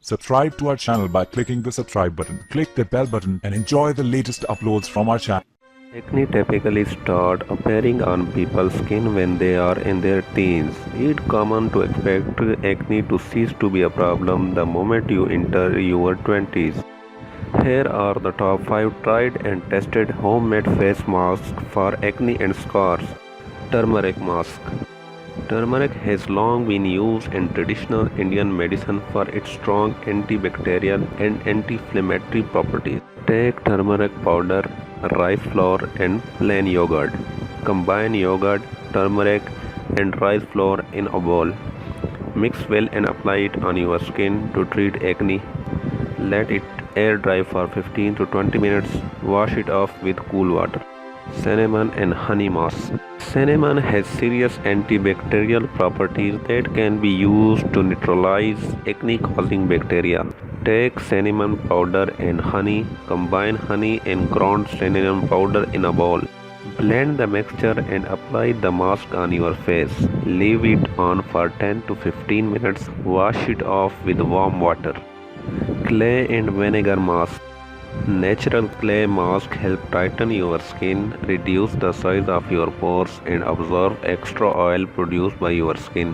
Subscribe to our channel by clicking the subscribe button. Click the bell button and enjoy the latest uploads from our channel. Acne typically start appearing on people's skin when they are in their teens. It's common to expect acne to cease to be a problem the moment you enter your 20s. Here are the top 5 tried and tested homemade face masks for acne and scars. Turmeric mask. Turmeric has long been used in traditional Indian medicine for its strong antibacterial and anti-inflammatory properties. Take turmeric powder, rice flour and plain yogurt. Combine yogurt, turmeric and rice flour in a bowl. Mix well and apply it on your skin to treat acne. Let it air dry for 15 to 20 minutes. Wash it off with cool water. Cinnamon and honey mask. Cinnamon has serious antibacterial properties that can be used to neutralize acne-causing bacteria. Take cinnamon powder and honey. Combine honey and ground cinnamon powder in a bowl. Blend the mixture and apply the mask on your face. Leave it on for 10 to 15 minutes. Wash it off with warm water. Clay and vinegar mask. Natural clay mask help tighten your skin, reduce the size of your pores and absorb extra oil produced by your skin.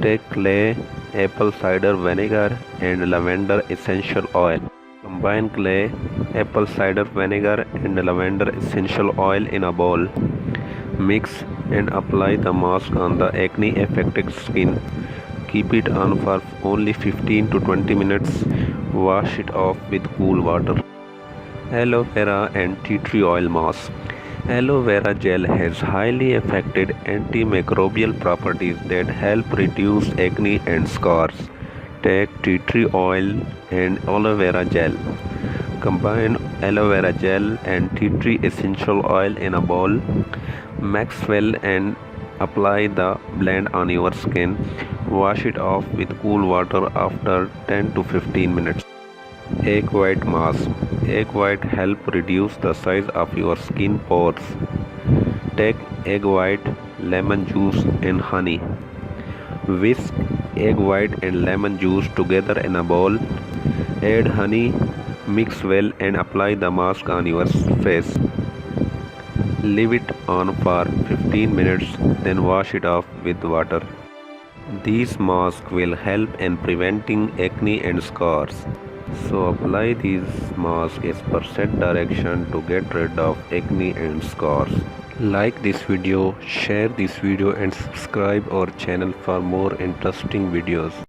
Take clay, apple cider vinegar and lavender essential oil. Combine clay, apple cider vinegar and lavender essential oil in a bowl. Mix and apply the mask on the acne affected skin. Keep it on for only 15 to 20 minutes. Wash it off with cool water. Aloe vera and tea tree oil mask. Aloe vera gel has highly effective antimicrobial properties that help reduce acne and scars. Take tea tree oil and aloe vera gel. Combine aloe vera gel and tea tree essential oil in a bowl. Mix well and apply the blend on your skin. Wash it off with cool water after 10 to 15 minutes. Egg white mask. Egg white help reduce the size of your skin pores. Take egg white, lemon juice and honey. Whisk egg white and lemon juice together in a bowl. Add honey, mix well and apply the mask on your face. Leave it on for 15 minutes, then wash it off with water. These masks will help in preventing acne and scars. So apply these masks as per set direction to get rid of acne and scars. Like this video, share this video and subscribe our channel for more interesting videos.